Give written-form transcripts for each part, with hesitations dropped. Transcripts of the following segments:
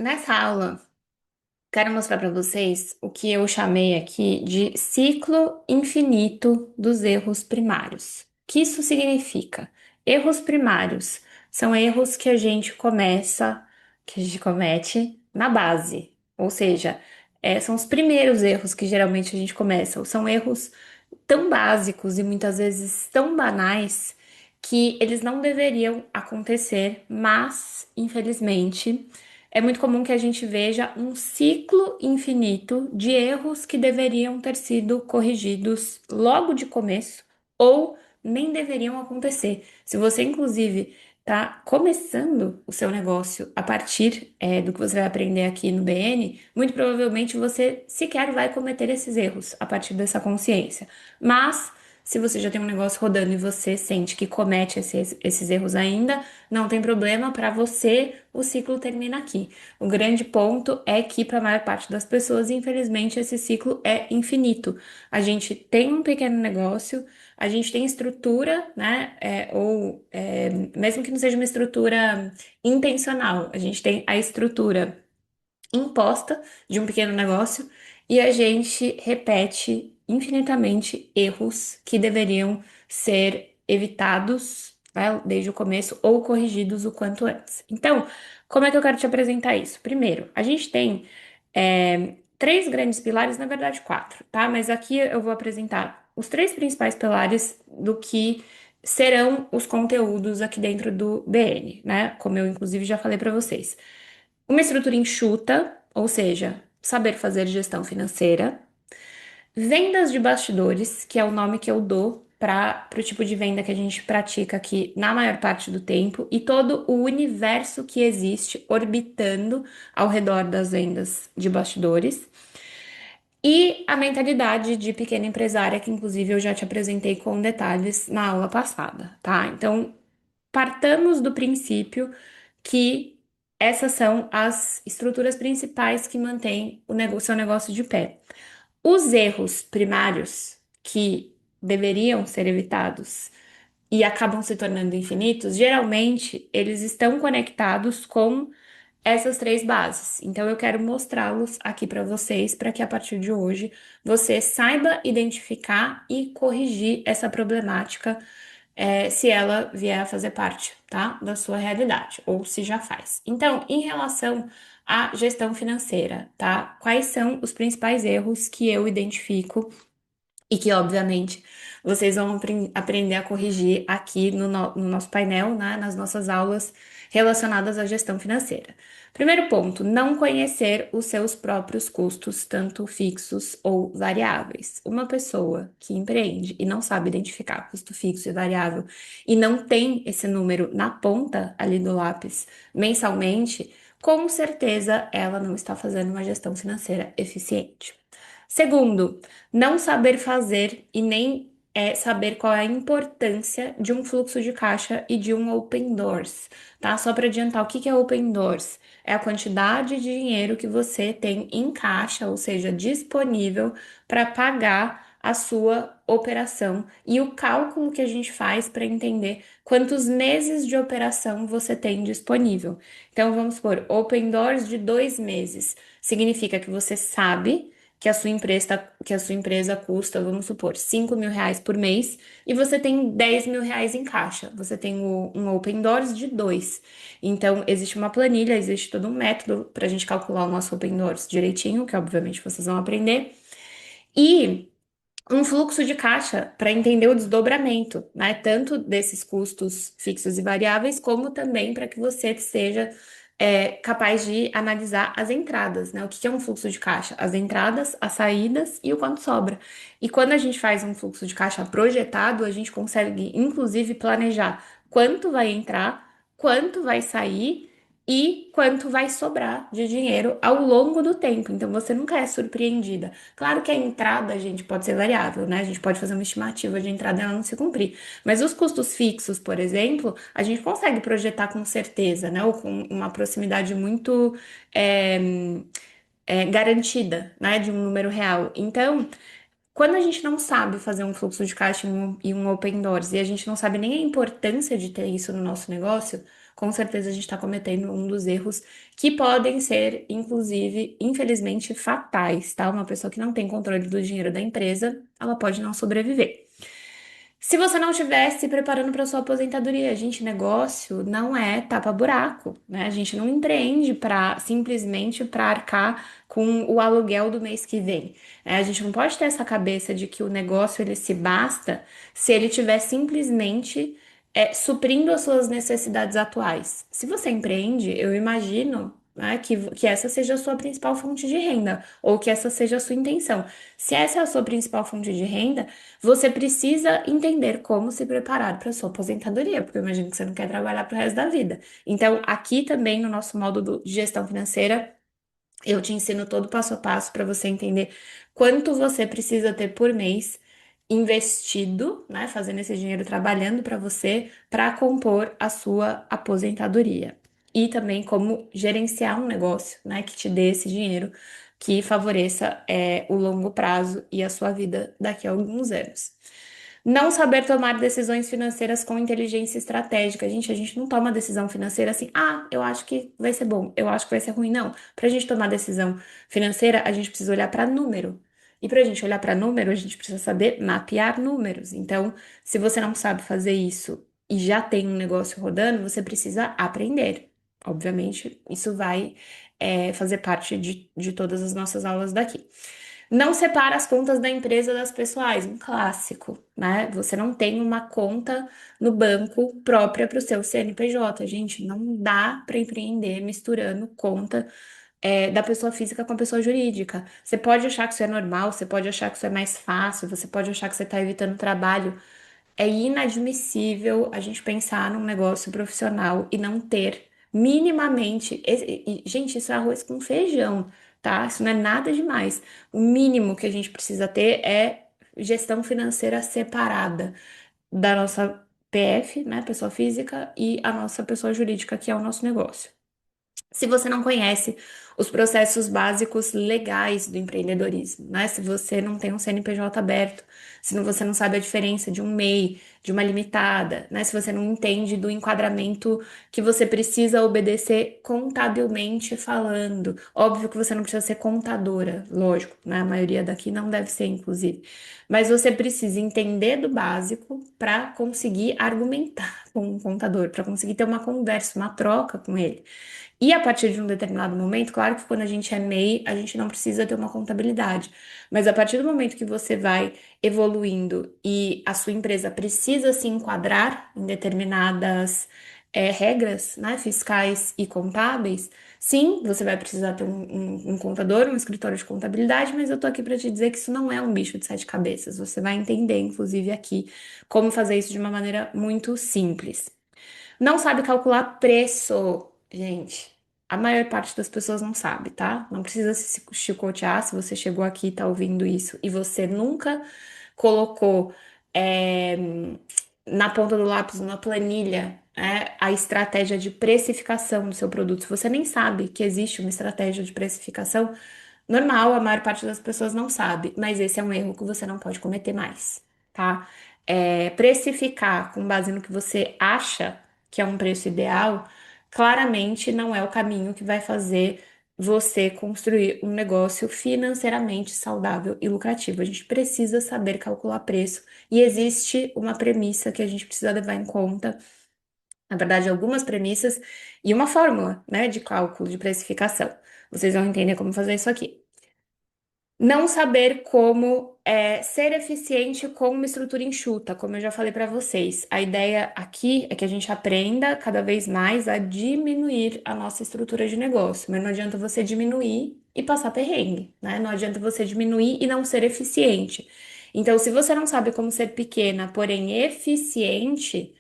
Nessa aula, quero mostrar para vocês o que eu chamei aqui de ciclo infinito dos erros primários. O que isso significa? Erros primários são erros que a gente comete na base, ou seja, são os primeiros erros que geralmente a gente começa, são erros tão básicos e muitas vezes tão banais que eles não deveriam acontecer, mas, infelizmente, é muito comum que a gente veja um ciclo infinito de erros que deveriam ter sido corrigidos logo de começo ou nem deveriam acontecer. Se você, inclusive, está começando o seu negócio a partir, do que você vai aprender aqui no BN, muito provavelmente você sequer vai cometer esses erros a partir dessa consciência. Mas, se você já tem um negócio rodando e você sente que comete esses erros ainda, não tem problema, para você o ciclo termina aqui. O grande ponto é que, para a maior parte das pessoas, infelizmente, esse ciclo é infinito. A gente tem um pequeno negócio, a gente tem estrutura, né? Mesmo que não seja uma estrutura intencional, a gente tem a estrutura imposta de um pequeno negócio e a gente repete infinitamente erros que deveriam ser evitados, né, desde o começo ou corrigidos o quanto antes. Então, como é que eu quero te apresentar isso? Primeiro, a gente tem três grandes pilares, na verdade quatro, tá? Mas aqui eu vou apresentar os três principais pilares do que serão os conteúdos aqui dentro do BN, né? Como eu inclusive já falei para vocês. Uma estrutura enxuta, ou seja, saber fazer gestão financeira. Vendas de bastidores, que é o nome que eu dou para o tipo de venda que a gente pratica aqui na maior parte do tempo, e todo o universo que existe orbitando ao redor das vendas de bastidores. E a mentalidade de pequena empresária, que inclusive eu já te apresentei com detalhes na aula passada, tá? Então, partamos do princípio que essas são as estruturas principais que mantêm seu negócio de pé. Os erros primários que deveriam ser evitados e acabam se tornando infinitos, geralmente eles estão conectados com essas três bases. Então eu quero mostrá-los aqui para vocês, para que a partir de hoje você saiba identificar e corrigir essa problemática, se ela vier a fazer parte, tá, da sua realidade, ou se já faz. Então, em relação à gestão financeira, tá? Quais são os principais erros que eu identifico e que, obviamente, vocês vão aprender a corrigir aqui no nosso painel, né, nas nossas aulas relacionadas à gestão financeira. Primeiro ponto, não conhecer os seus próprios custos, tanto fixos ou variáveis. Uma pessoa que empreende e não sabe identificar custo fixo e variável e não tem esse número na ponta ali do lápis mensalmente, com certeza ela não está fazendo uma gestão financeira eficiente. Segundo, não saber fazer e nem saber qual é a importância de um fluxo de caixa e de um open doors, tá? Só para adiantar, o que que é open doors? É a quantidade de dinheiro que você tem em caixa, ou seja, disponível para pagar a sua operação e o cálculo que a gente faz para entender quantos meses de operação você tem disponível. Então, vamos supor, open doors de 2 meses. Significa que você sabe que a sua empresa custa, vamos supor, R$ 5.000 por mês e você tem R$ 10.000 em caixa. Você tem um Open Doors de dois. Então, existe uma planilha, existe todo um método para a gente calcular o nosso Open Doors direitinho, que obviamente vocês vão aprender. E um fluxo de caixa para entender o desdobramento, né? Tanto desses custos fixos e variáveis, como também para que você seja capaz de analisar as entradas, né? O que que é um fluxo de caixa? As entradas, as saídas e o quanto sobra. E quando a gente faz um fluxo de caixa projetado, a gente consegue, inclusive, planejar quanto vai entrar, quanto vai sair e quanto vai sobrar de dinheiro ao longo do tempo. Então, você nunca é surpreendida. Claro que a entrada, gente, pode ser variável, né? A gente pode fazer uma estimativa de entrada e ela não se cumprir. Mas os custos fixos, por exemplo, a gente consegue projetar com certeza, né? Ou com uma proximidade muito é, garantida, né? De um número real. Então, quando a gente não sabe fazer um fluxo de caixa e um open doors e a gente não sabe nem a importância de ter isso no nosso negócio, com certeza a gente está cometendo um dos erros que podem ser, inclusive, infelizmente, fatais, tá? Uma pessoa que não tem controle do dinheiro da empresa, ela pode não sobreviver. Se você não estiver se preparando para sua aposentadoria, gente, negócio não é tapa-buraco, né? A gente não empreende para simplesmente para arcar com o aluguel do mês que vem. A gente não pode ter essa cabeça de que o negócio ele se basta se ele tiver simplesmente suprindo as suas necessidades atuais. Se você empreende, eu imagino, né, que essa seja a sua principal fonte de renda, ou que essa seja a sua intenção. Se essa é a sua principal fonte de renda, você precisa entender como se preparar para sua aposentadoria, porque eu imagino que você não quer trabalhar para o resto da vida. Então, aqui também no nosso módulo de gestão financeira, eu te ensino todo o passo a passo para você entender quanto você precisa ter por mês investido, né, fazendo esse dinheiro trabalhando para você, para compor a sua aposentadoria. E também como gerenciar um negócio, né, que te dê esse dinheiro que favoreça o longo prazo e a sua vida daqui a alguns anos. Não saber tomar decisões financeiras com inteligência estratégica. Gente, a gente não toma decisão financeira assim, eu acho que vai ser bom, eu acho que vai ser ruim. Não. Para a gente tomar decisão financeira, a gente precisa olhar para número. E para a gente olhar para número, a gente precisa saber mapear números. Então, se você não sabe fazer isso e já tem um negócio rodando, você precisa aprender. Obviamente, isso vai, fazer parte de todas as nossas aulas daqui. Não separa as contas da empresa das pessoais, um clássico, né? Você não tem uma conta no banco própria para o seu CNPJ, gente. Não dá para empreender misturando conta, da pessoa física com a pessoa jurídica. Você pode achar que isso é normal, você pode achar que isso é mais fácil, você pode achar que você está evitando trabalho. É inadmissível a gente pensar num negócio profissional e não ter minimamente. Gente, isso é arroz com feijão, tá? Isso não é nada demais. O mínimo que a gente precisa ter é gestão financeira separada da nossa PF, né, pessoa física, e a nossa pessoa jurídica, que é o nosso negócio. Se você não conhece os processos básicos legais do empreendedorismo, né? Se você não tem um CNPJ aberto, se você não sabe a diferença de um MEI, de uma limitada, né? Se você não entende do enquadramento que você precisa obedecer contabilmente falando. Óbvio que você não precisa ser contadora, lógico, né? A maioria daqui não deve ser, inclusive. Mas você precisa entender do básico para conseguir argumentar com um contador, para conseguir ter uma conversa, uma troca com ele. E a partir de um determinado momento, claro que quando a gente é MEI, a gente não precisa ter uma contabilidade, mas a partir do momento que você vai evoluindo e a sua empresa precisa se enquadrar em determinadas regras, né, fiscais e contábeis, sim, você vai precisar ter um contador, um escritório de contabilidade, mas eu tô aqui para te dizer que isso não é um bicho de sete cabeças. Você vai entender, inclusive aqui, como fazer isso de uma maneira muito simples. Não sabe calcular preço, gente. A maior parte das pessoas não sabe, tá? Não precisa se chicotear se você chegou aqui e tá ouvindo isso e você nunca colocou é, na ponta do lápis, numa planilha, a estratégia de precificação do seu produto. Se você nem sabe que existe uma estratégia de precificação, normal, a maior parte das pessoas não sabe, mas esse é um erro que você não pode cometer mais, tá? Precificar com base no que você acha que é um preço ideal, claramente não é o caminho que vai fazer você construir um negócio financeiramente saudável e lucrativo. A gente precisa saber calcular preço e existe uma premissa que a gente precisa levar em conta, na verdade, algumas premissas e uma fórmula, né, de cálculo de precificação. Vocês vão entender como fazer isso aqui. Não saber como ser eficiente com uma estrutura enxuta, como eu já falei para vocês. A ideia aqui é que a gente aprenda cada vez mais a diminuir a nossa estrutura de negócio, mas não adianta você diminuir e passar perrengue, né? Não adianta você diminuir e não ser eficiente. Então, se você não sabe como ser pequena, porém eficiente,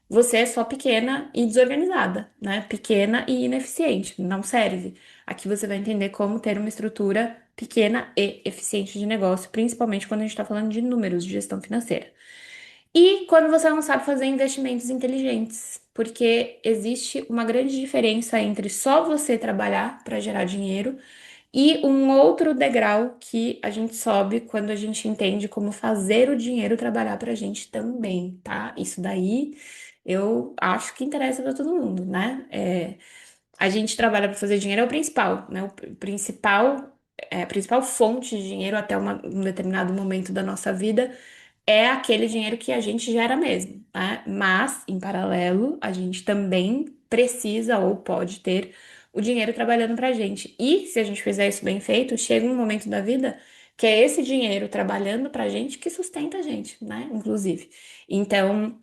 você é só pequena e desorganizada, né? Pequena e ineficiente, não serve. Aqui você vai entender como ter uma estrutura pequena e eficiente de negócio, principalmente quando a gente está falando de números de gestão financeira. E quando você não sabe fazer investimentos inteligentes, porque existe uma grande diferença entre só você trabalhar para gerar dinheiro e um outro degrau que a gente sobe quando a gente entende como fazer o dinheiro trabalhar para a gente também, tá? Isso daí. Eu acho que interessa para todo mundo, né? A gente trabalha para fazer dinheiro é o principal, né? O principal, a principal fonte de dinheiro até um determinado momento da nossa vida é aquele dinheiro que a gente gera mesmo, né? Mas, em paralelo, a gente também precisa ou pode ter o dinheiro trabalhando pra gente. E se a gente fizer isso bem feito, chega um momento da vida que é esse dinheiro trabalhando pra gente que sustenta a gente, né? Inclusive. Então,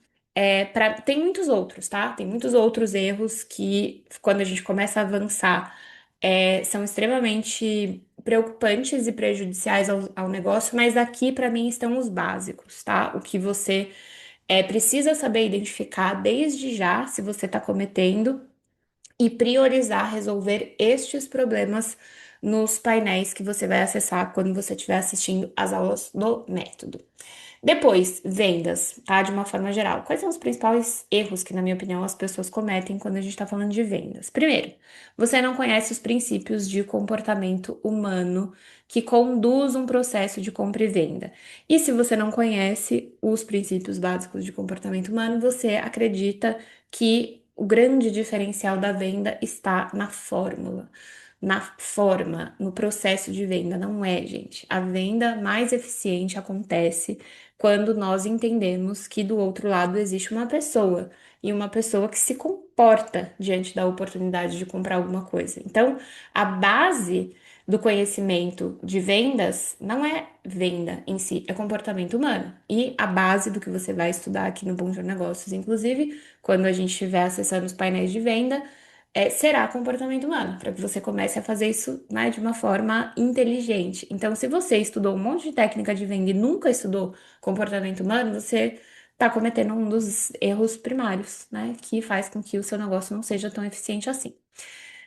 tem muitos outros, tá? Tem muitos outros erros que, quando a gente começa a avançar, são extremamente preocupantes e prejudiciais ao negócio, mas aqui para mim estão os básicos, tá? O que você precisa saber identificar desde já se você está cometendo e priorizar resolver estes problemas nos painéis que você vai acessar quando você estiver assistindo às aulas do método. Depois, vendas, tá? De uma forma geral. Quais são os principais erros que, na minha opinião, as pessoas cometem quando a gente está falando de vendas? Primeiro, você não conhece os princípios de comportamento humano que conduz um processo de compra e venda. E se você não conhece os princípios básicos de comportamento humano, você acredita que o grande diferencial da venda está na fórmula. Na forma, no processo de venda, não é, gente. A venda mais eficiente acontece quando nós entendemos que do outro lado existe uma pessoa e uma pessoa que se comporta diante da oportunidade de comprar alguma coisa. Então, a base do conhecimento de vendas não é venda em si, é comportamento humano. E a base do que você vai estudar aqui no Bom Dia Negócios, inclusive, quando a gente estiver acessando os painéis de venda, será comportamento humano, para que você comece a fazer isso, né, de uma forma inteligente. Então, se você estudou um monte de técnica de venda e nunca estudou comportamento humano, você está cometendo um dos erros primários, né? Que faz com que o seu negócio não seja tão eficiente assim.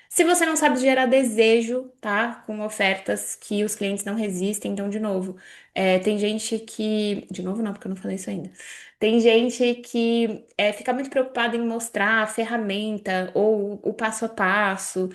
Se você não sabe gerar desejo, tá? Com ofertas que os clientes não resistem, então, de novo, tem gente que. De novo, não, porque eu não falei isso ainda. Tem gente que fica muito preocupada em mostrar a ferramenta ou o passo a passo,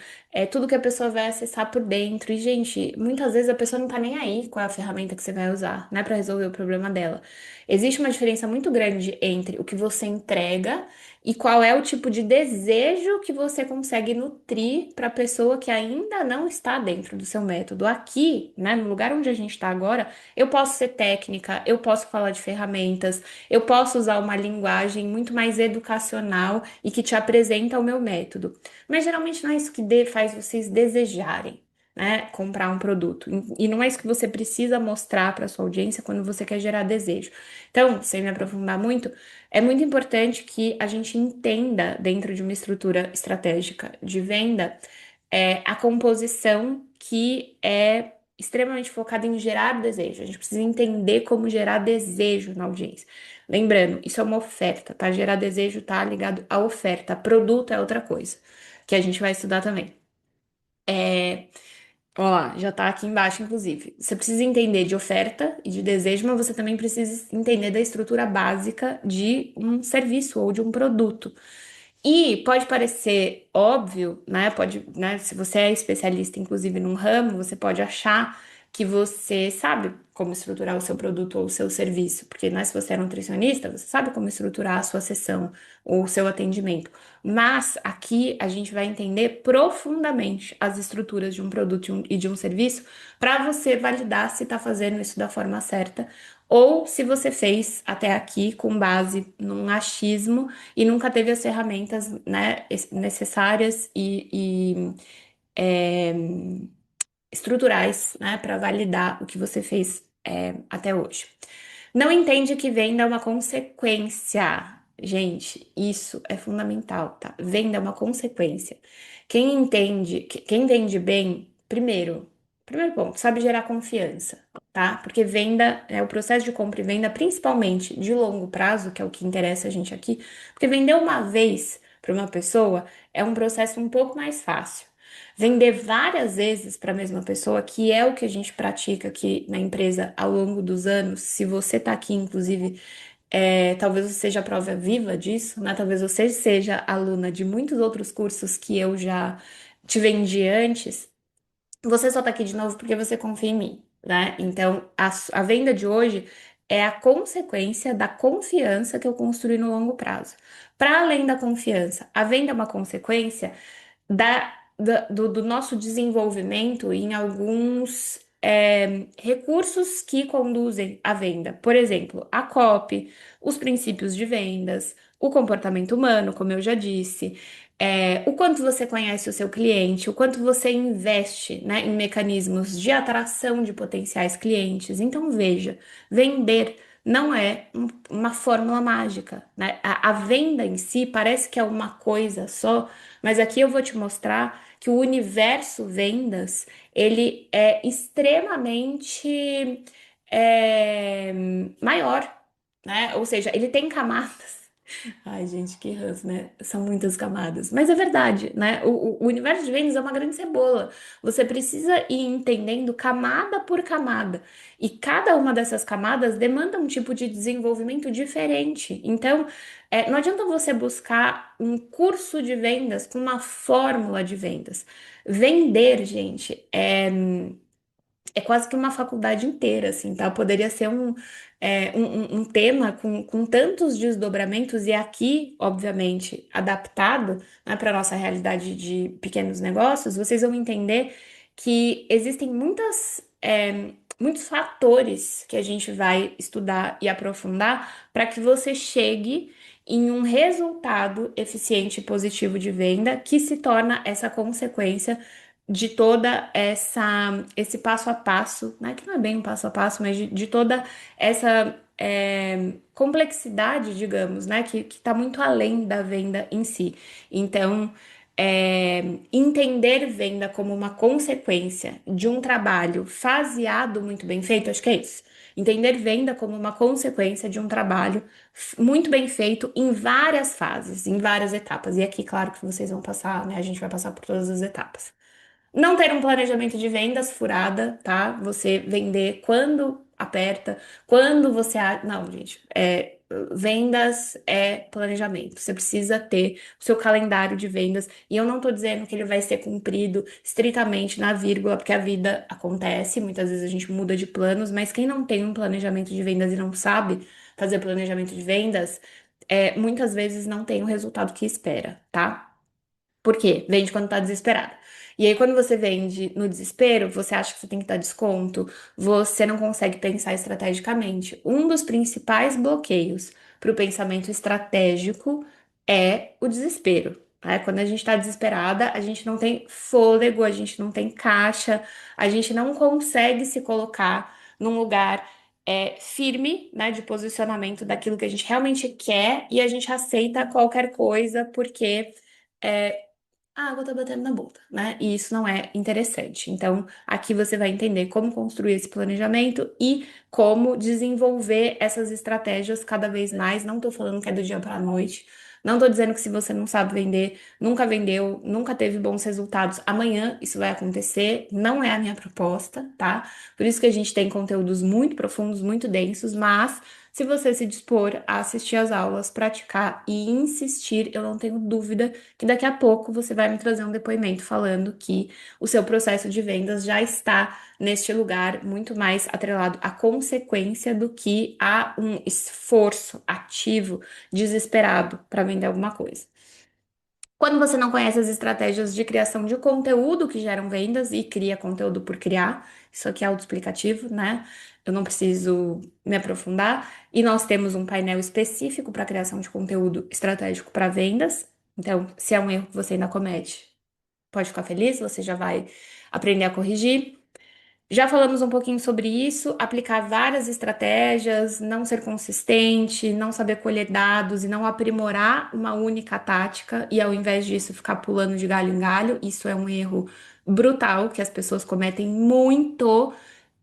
tudo que a pessoa vai acessar por dentro. E, gente, muitas vezes a pessoa não tá nem aí com a ferramenta que você vai usar, né, para resolver o problema dela. Existe uma diferença muito grande entre o que você entrega e qual é o tipo de desejo que você consegue nutrir para a pessoa que ainda não está dentro do seu método? Aqui, né, no lugar onde a gente está agora, eu posso ser técnica, eu posso falar de ferramentas, eu posso usar uma linguagem muito mais educacional e que te apresenta o meu método. Mas geralmente não é isso que faz vocês desejarem, né, comprar um produto. E não é isso que você precisa mostrar para sua audiência quando você quer gerar desejo. Então, sem me aprofundar muito, é muito importante que a gente entenda, dentro de uma estrutura estratégica de venda, a composição que é extremamente focada em gerar desejo. A gente precisa entender como gerar desejo na audiência. Lembrando, isso é uma oferta, tá? Gerar desejo tá ligado à oferta. Produto é outra coisa, que a gente vai estudar também. Ó, lá, já tá aqui embaixo, inclusive. Você precisa entender de oferta e de desejo, mas você também precisa entender da estrutura básica de um serviço ou de um produto. E pode parecer óbvio, né? Pode, né? Se você é especialista, inclusive, num ramo, você pode achar que você sabe como estruturar o seu produto ou o seu serviço, porque, né, se você é nutricionista, você sabe como estruturar a sua sessão ou o seu atendimento. Mas aqui a gente vai entender profundamente as estruturas de um produto e de um serviço para você validar se está fazendo isso da forma certa ou se você fez até aqui com base num achismo e nunca teve as ferramentas, né, necessárias e estruturais, né, para validar o que você fez até hoje. Não entende que venda é uma consequência. Gente, isso é fundamental, tá? Venda é uma consequência. Quem entende, quem vende bem, primeiro ponto, sabe gerar confiança, tá? Porque venda, o processo de compra e venda, principalmente de longo prazo, que é o que interessa a gente aqui, porque vender uma vez para uma pessoa é um processo um pouco mais fácil. Vender várias vezes para a mesma pessoa, que é o que a gente pratica aqui na empresa ao longo dos anos. Se você está aqui, inclusive, talvez você seja a prova viva disso, né? Talvez você seja aluna de muitos outros cursos que eu já te vendi antes. Você só tá aqui de novo porque você confia em mim, né? Então, a venda de hoje é a consequência da confiança que eu construí no longo prazo. Para além da confiança, a venda é uma consequência do nosso desenvolvimento em alguns recursos que conduzem à venda. Por exemplo, a copy, os princípios de vendas, o comportamento humano, como eu já disse, o quanto você conhece o seu cliente, o quanto você investe, né, em mecanismos de atração de potenciais clientes. Então, veja, vender não é uma fórmula mágica, né? A venda em si parece que é uma coisa só, mas aqui eu vou te mostrar que o universo vendas, ele é extremamente é, maior, né? Ou seja, ele tem camadas. Ai, gente, que ranço, né? São muitas camadas. Mas é verdade, né? O universo de vendas é uma grande cebola. Você precisa ir entendendo camada por camada. E cada uma dessas camadas demanda um tipo de desenvolvimento diferente. Então, não adianta você buscar um curso de vendas com uma fórmula de vendas. Vender, gente, é quase que uma faculdade inteira, assim, tá? Poderia ser um tema com tantos desdobramentos, e aqui, obviamente, adaptado, né, para a nossa realidade de pequenos negócios, vocês vão entender que existem muitos fatores que a gente vai estudar e aprofundar para que você chegue em um resultado eficiente e positivo de venda que se torna essa consequência de toda esse passo a passo, né, que não é bem um passo a passo, mas de toda essa complexidade, digamos, né, que está muito além da venda em si. Então, entender venda como uma consequência de um trabalho faseado muito bem feito, acho que é isso. Entender venda como uma consequência de um trabalho muito bem feito em várias fases, em várias etapas. E aqui, claro que vocês vão passar, né? A gente vai passar por todas as etapas. Não ter um planejamento de vendas furada, tá? Você vender quando aperta, quando você. Não, gente. Vendas é planejamento. Você precisa ter o seu calendário de vendas. E eu não tô dizendo que ele vai ser cumprido estritamente na vírgula, porque a vida acontece. Muitas vezes a gente muda de planos, mas quem não tem um planejamento de vendas e não sabe fazer planejamento de vendas, muitas vezes não tem o resultado que espera, tá? Por quê? Vende quando tá desesperado. E aí, quando você vende no desespero, você acha que você tem que dar desconto, você não consegue pensar estrategicamente. Um dos principais bloqueios para o pensamento estratégico é o desespero. Né? Quando a gente está desesperada, a gente não tem fôlego, a gente não tem caixa, a gente não consegue se colocar num lugar firme, né, de posicionamento daquilo que a gente realmente quer e a gente aceita qualquer coisa porque. é, a água tá batendo na bunda, né? E isso não é interessante. Então, aqui você vai entender como construir esse planejamento e como desenvolver essas estratégias cada vez mais. Não tô falando que é do dia para a noite. Não tô dizendo que se você não sabe vender, nunca vendeu, nunca teve bons resultados, amanhã isso vai acontecer. Não é a minha proposta, tá? Por isso que a gente tem conteúdos muito profundos, muito densos, mas se você se dispor a assistir às aulas, praticar e insistir, eu não tenho dúvida que daqui a pouco você vai me trazer um depoimento falando que o seu processo de vendas já está neste lugar muito mais atrelado à consequência do que a um esforço ativo, desesperado para vender alguma coisa. Quando você não conhece as estratégias de criação de conteúdo que geram vendas e cria conteúdo por criar, isso aqui é autoexplicativo, né? Eu não preciso me aprofundar. E nós temos um painel específico para criação de conteúdo estratégico para vendas. Então, se é um erro que você ainda comete, pode ficar feliz, você já vai aprender a corrigir. Já falamos um pouquinho sobre isso, aplicar várias estratégias, não ser consistente, não saber colher dados e não aprimorar uma única tática, e ao invés disso ficar pulando de galho em galho. Isso é um erro brutal que as pessoas cometem muito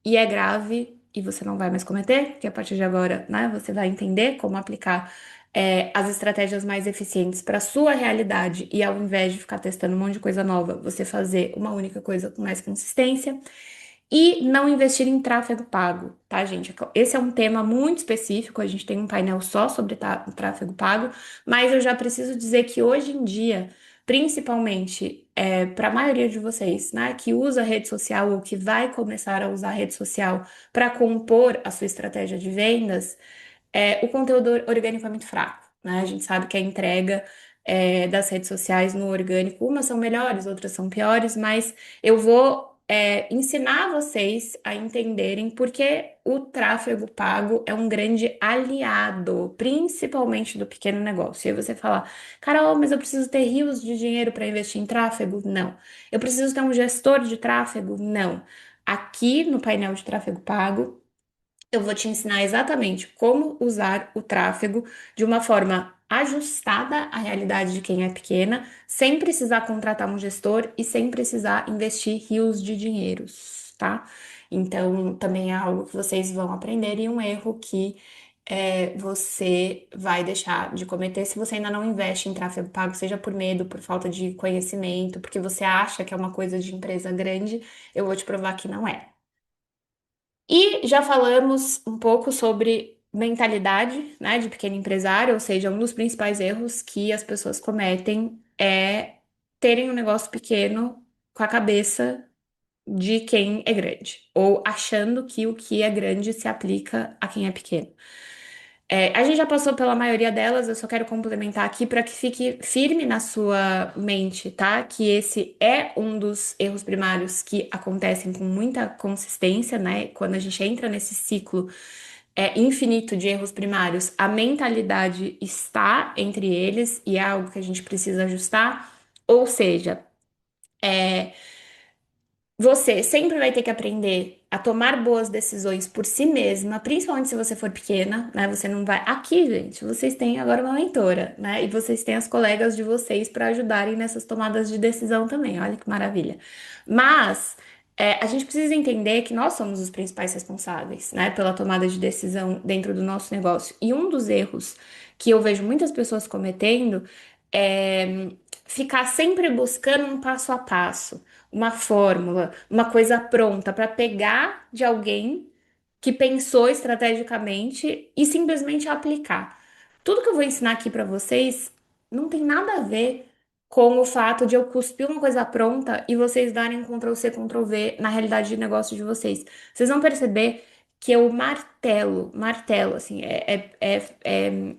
e é grave, e você não vai mais cometer, porque a partir de agora, né, você vai entender como aplicar as estratégias mais eficientes para sua realidade, e ao invés de ficar testando um monte de coisa nova, você fazer uma única coisa com mais consistência. E não investir em tráfego pago, tá, gente? Esse é um tema muito específico, a gente tem um painel só sobre tráfego pago, mas eu já preciso dizer que hoje em dia, principalmente para a maioria de vocês, né, que usa rede social ou que vai começar a usar rede social para compor a sua estratégia de vendas, o conteúdo orgânico é muito fraco, né? A gente sabe que a entrega das redes sociais no orgânico, umas são melhores, outras são piores, mas eu vou ensinar vocês a entenderem porque o tráfego pago é um grande aliado, principalmente do pequeno negócio. E aí você fala, Carol, mas eu preciso ter rios de dinheiro para investir em tráfego? Não. Eu preciso ter um gestor de tráfego? Não. Aqui no painel de tráfego pago, eu vou te ensinar exatamente como usar o tráfego de uma forma ajustada à realidade de quem é pequena, sem precisar contratar um gestor e sem precisar investir rios de dinheiros, tá? Então, também é algo que vocês vão aprender e um erro que você vai deixar de cometer se você ainda não investe em tráfego pago, seja por medo, por falta de conhecimento, porque você acha que é uma coisa de empresa grande, eu vou te provar que não é. E já falamos um pouco sobre mentalidade, né, de pequeno empresário, ou seja, um dos principais erros que as pessoas cometem é terem um negócio pequeno com a cabeça de quem é grande, ou achando que o que é grande se aplica a quem é pequeno. A gente já passou pela maioria delas, eu só quero complementar aqui para que fique firme na sua mente, tá? Que esse é um dos erros primários que acontecem com muita consistência, né? Quando a gente entra nesse ciclo infinito de erros primários, a mentalidade está entre eles e é algo que a gente precisa ajustar. Ou seja, você sempre vai ter que aprender a tomar boas decisões por si mesma, principalmente se você for pequena, né? Você não vai. Aqui, gente, vocês têm agora uma mentora, né? E vocês têm as colegas de vocês para ajudarem nessas tomadas de decisão também. Olha que maravilha. Mas a gente precisa entender que nós somos os principais responsáveis, né? Pela tomada de decisão dentro do nosso negócio. E um dos erros que eu vejo muitas pessoas cometendo é ficar sempre buscando um passo a passo, uma fórmula, uma coisa pronta para pegar de alguém que pensou estrategicamente e simplesmente aplicar. Tudo que eu vou ensinar aqui para vocês não tem nada a ver com o fato de eu cuspir uma coisa pronta e vocês darem um Ctrl+C, Ctrl+V na realidade de negócio de vocês. Vocês vão perceber que eu martelo, assim, é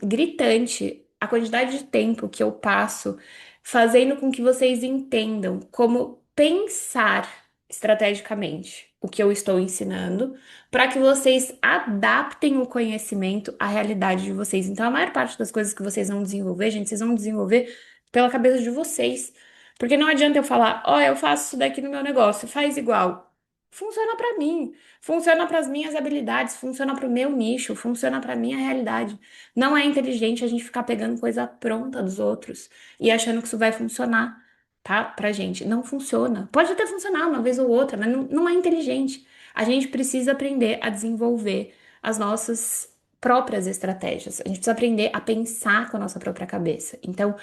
gritante a quantidade de tempo que eu passo fazendo com que vocês entendam como pensar estrategicamente o que eu estou ensinando, para que vocês adaptem o conhecimento à realidade de vocês. Então, a maior parte das coisas que vocês vão desenvolver, gente, vocês vão desenvolver pela cabeça de vocês. Porque não adianta eu falar, ó, eu faço isso daqui no meu negócio, faz igual. Funciona para mim, funciona para as minhas habilidades, funciona para o meu nicho, funciona para a minha realidade. Não é inteligente a gente ficar pegando coisa pronta dos outros e achando que isso vai funcionar, tá? Pra gente. Não funciona. Pode até funcionar uma vez ou outra, mas não é inteligente. A gente precisa aprender a desenvolver as nossas próprias estratégias. A gente precisa aprender a pensar com a nossa própria cabeça. Então,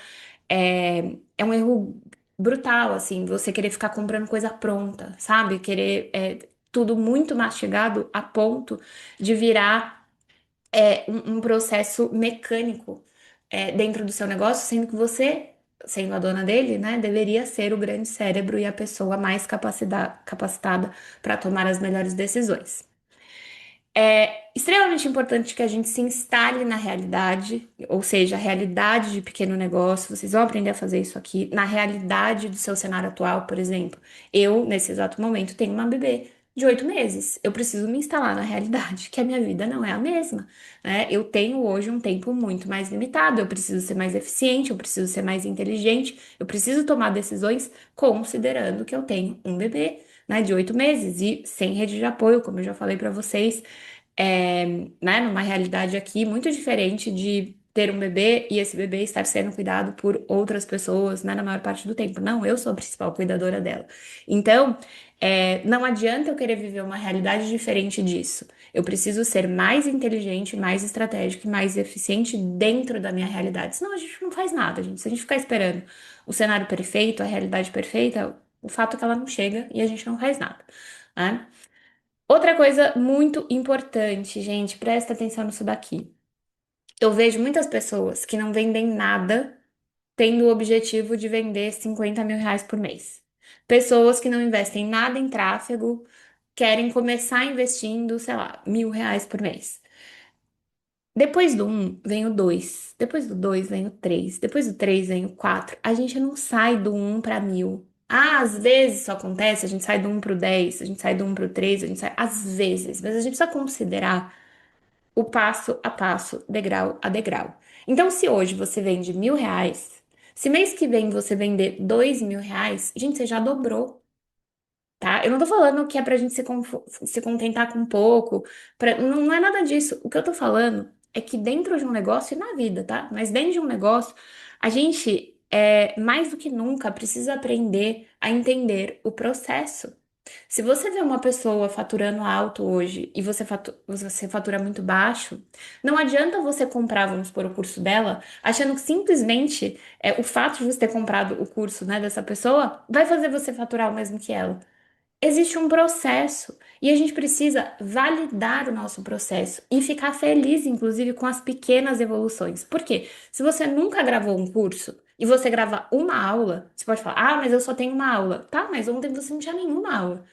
é um erro brutal, assim, você querer ficar comprando coisa pronta, sabe? Querer tudo muito mastigado a ponto de virar um processo mecânico dentro do seu negócio, sendo que você, sendo a dona dele, né, deveria ser o grande cérebro e a pessoa mais capacitada para tomar as melhores decisões. É extremamente importante que a gente se instale na realidade, ou seja, a realidade de pequeno negócio. Vocês vão aprender a fazer isso aqui, na realidade do seu cenário atual, por exemplo. Eu, nesse exato momento, tenho uma bebê de 8 meses. Eu preciso me instalar na realidade, que a minha vida não é a mesma, né? Eu tenho hoje um tempo muito mais limitado, eu preciso ser mais eficiente, eu preciso ser mais inteligente, eu preciso tomar decisões considerando que eu tenho um bebê, né, de 8 meses e sem rede de apoio, como eu já falei para vocês é, né, numa realidade aqui muito diferente de ter um bebê e esse bebê estar sendo cuidado por outras pessoas, né, na maior parte do tempo. Não, eu sou a principal cuidadora dela. Então, não adianta eu querer viver uma realidade diferente disso. Eu preciso ser mais inteligente, mais estratégica e mais eficiente dentro da minha realidade. Senão a gente não faz nada, gente. Se a gente ficar esperando o cenário perfeito, a realidade perfeita, o fato é que ela não chega e a gente não faz nada, né? Outra coisa muito importante, gente, presta atenção nisso daqui. Eu vejo muitas pessoas que não vendem nada tendo o objetivo de vender 50 mil reais por mês. Pessoas que não investem nada em tráfego, querem começar investindo, sei lá, 1.000 reais por mês. Depois do um vem o 2. Depois do 2 vem o 3. Depois do 3 vem o 4. A gente não sai do um para 1.000. Ah, às vezes isso acontece, a gente sai do um pro 10, a gente sai do um pro 3, a gente sai. Às vezes, mas a gente precisa considerar o passo a passo, degrau a degrau. Então, se hoje você vende 1.000 reais, se mês que vem você vender 2.000 reais, gente, você já dobrou, tá? Eu não tô falando que é pra gente se contentar com pouco, não é nada disso. O que eu tô falando é que dentro de um negócio e na vida, tá? Mas dentro de um negócio, a gente, mais do que nunca, precisa aprender a entender o processo. Se você vê uma pessoa faturando alto hoje e você fatura muito baixo, não adianta você comprar, vamos supor, o curso dela, achando que simplesmente o fato de você ter comprado o curso, né, dessa pessoa vai fazer você faturar o mesmo que ela. Existe um processo e a gente precisa validar o nosso processo e ficar feliz, inclusive, com as pequenas evoluções. Por quê? Se você nunca gravou um curso e você grava uma aula, você pode falar, ah, mas eu só tenho uma aula. Tá, mas ontem você não tinha nenhuma aula,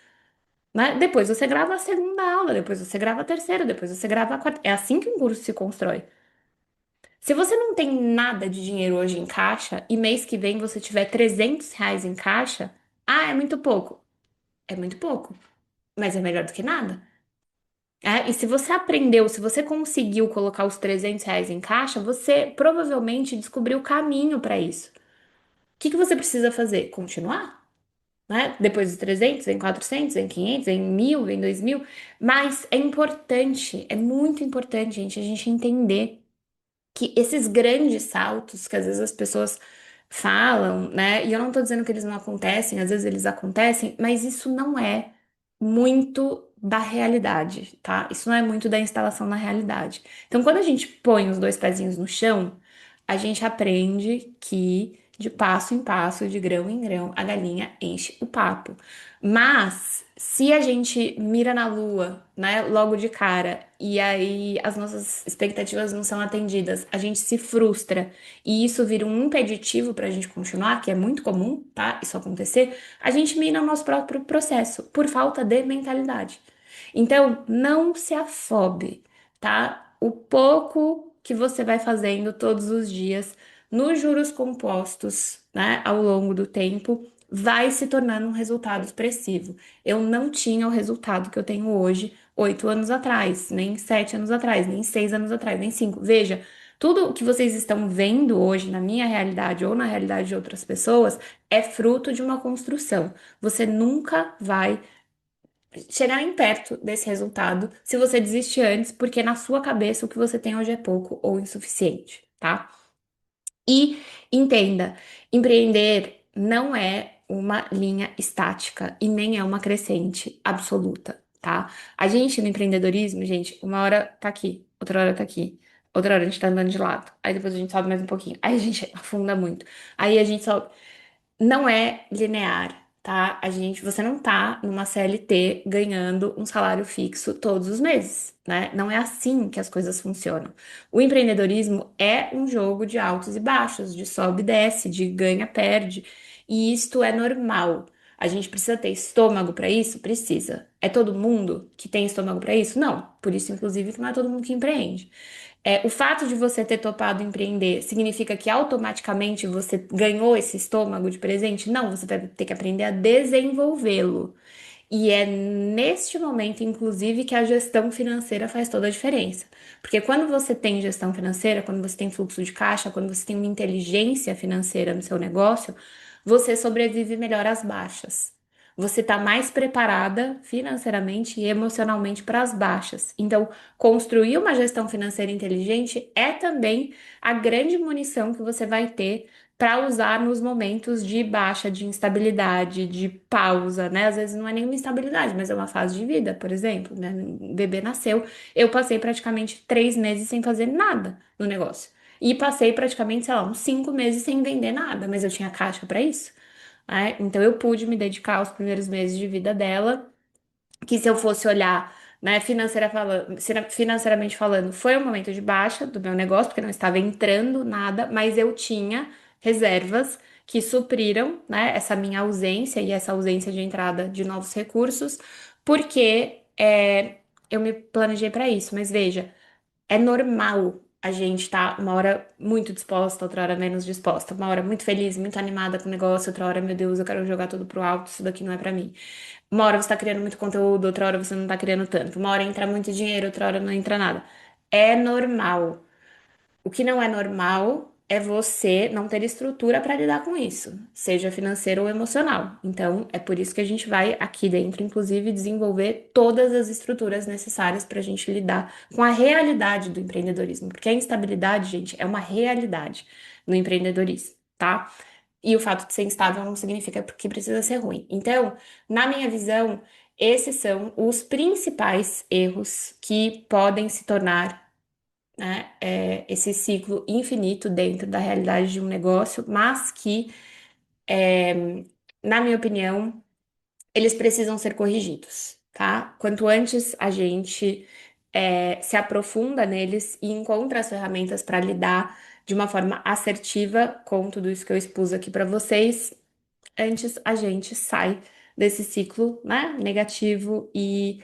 né? Depois você grava a segunda aula, depois você grava a terceira, depois você grava a quarta. É assim que um curso se constrói. Se você não tem nada de dinheiro hoje em caixa e mês que vem você tiver 300 reais em caixa, ah, é muito pouco. É muito pouco, mas é melhor do que nada. E se você aprendeu, se você conseguiu colocar os 300 reais em caixa, você provavelmente descobriu o caminho para isso. O que que você precisa fazer? Continuar, né? Depois dos 300, vem 400, vem 500, vem 1.000, vem 2.000. Mas é importante, é muito importante, gente, a gente entender que esses grandes saltos que às vezes as pessoas falam, né? E eu não tô dizendo que eles não acontecem, às vezes eles acontecem, mas isso não é muito da realidade, tá? Isso não é muito da instalação na realidade. Então, quando a gente põe os dois pezinhos no chão, a gente aprende que de passo em passo, de grão em grão, a galinha enche o papo. Mas se a gente mira na lua, né, logo de cara, e aí as nossas expectativas não são atendidas, a gente se frustra e isso vira um impeditivo para a gente continuar, que é muito comum, tá? Isso acontecer, a gente mina o nosso próprio processo por falta de mentalidade. Então, não se afobe, tá? O pouco que você vai fazendo todos os dias nos juros compostos, né, ao longo do tempo, vai se tornando um resultado expressivo. Eu não tinha o resultado que eu tenho hoje, 8 anos atrás, nem 7 anos atrás, nem 6 anos atrás, nem cinco. Veja, tudo o que vocês estão vendo hoje na minha realidade ou na realidade de outras pessoas é fruto de uma construção. Você nunca vai chegar nem perto desse resultado se você desistir antes, porque na sua cabeça o que você tem hoje é pouco ou insuficiente, tá? E entenda, empreender não é uma linha estática e nem é uma crescente absoluta, tá? A gente no empreendedorismo, gente, uma hora tá aqui, outra hora tá aqui, outra hora a gente tá andando de lado, aí depois a gente sobe mais um pouquinho, aí a gente afunda muito, aí a gente sobe. Não é linear, tá? Você não tá numa CLT ganhando um salário fixo todos os meses, né? Não é assim que as coisas funcionam. O empreendedorismo é um jogo de altos e baixos, de sobe e desce, de ganha, perde, e isto é normal. A gente precisa ter estômago para isso? Precisa. É todo mundo que tem estômago para isso? Não. Por isso, inclusive, que não é todo mundo que empreende. O fato de você ter topado empreender significa que automaticamente você ganhou esse estômago de presente? Não, você vai ter que aprender a desenvolvê-lo. E é neste momento, inclusive, que a gestão financeira faz toda a diferença. Porque quando você tem gestão financeira, quando você tem fluxo de caixa, quando você tem uma inteligência financeira no seu negócio, você sobrevive melhor às baixas. Você está mais preparada financeiramente e emocionalmente para as baixas. Então, construir uma gestão financeira inteligente é também a grande munição que você vai ter para usar nos momentos de baixa, de instabilidade, de pausa, né? Às vezes não é nenhuma instabilidade, mas é uma fase de vida, por exemplo, né? O bebê nasceu, eu passei praticamente 3 meses sem fazer nada no negócio. E passei praticamente, sei lá, uns 5 meses sem vender nada, mas eu tinha caixa para isso, né? Então eu pude me dedicar aos primeiros meses de vida dela, que se eu fosse olhar, né, financeiramente falando, foi um momento de baixa do meu negócio, porque não estava entrando nada, mas eu tinha reservas que supriram, né, essa minha ausência e essa ausência de entrada de novos recursos, porque eu me planejei para isso. Mas veja, é normal a gente estar uma hora muito disposta, outra hora menos disposta, uma hora muito feliz, muito animada com o negócio, outra hora, meu Deus, eu quero jogar tudo pro alto, isso daqui não é pra mim. Uma hora você tá criando muito conteúdo, outra hora você não tá criando tanto. Uma hora entra muito dinheiro, outra hora não entra nada. É normal. O que não é normal é você não ter estrutura para lidar com isso, seja financeiro ou emocional. Então, é por isso que a gente vai aqui dentro, inclusive, desenvolver todas as estruturas necessárias para a gente lidar com a realidade do empreendedorismo, porque a instabilidade, gente, é uma realidade no empreendedorismo, tá? E o fato de ser instável não significa que precisa ser ruim. Então, na minha visão, esses são os principais erros que podem se tornar, né, esse ciclo infinito dentro da realidade de um negócio, mas que, na minha opinião, eles precisam ser corrigidos, tá? Quanto antes a gente se aprofunda neles e encontra as ferramentas para lidar de uma forma assertiva com tudo isso que eu expus aqui para vocês, antes a gente sai desse ciclo, né, negativo e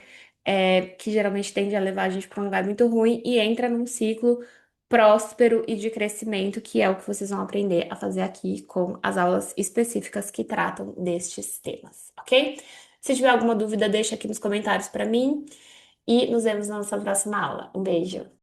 que geralmente tende a levar a gente para um lugar muito ruim e entra num ciclo próspero e de crescimento, que é o que vocês vão aprender a fazer aqui com as aulas específicas que tratam destes temas, ok? Se tiver alguma dúvida, deixa aqui nos comentários para mim e nos vemos na nossa próxima aula. Um beijo!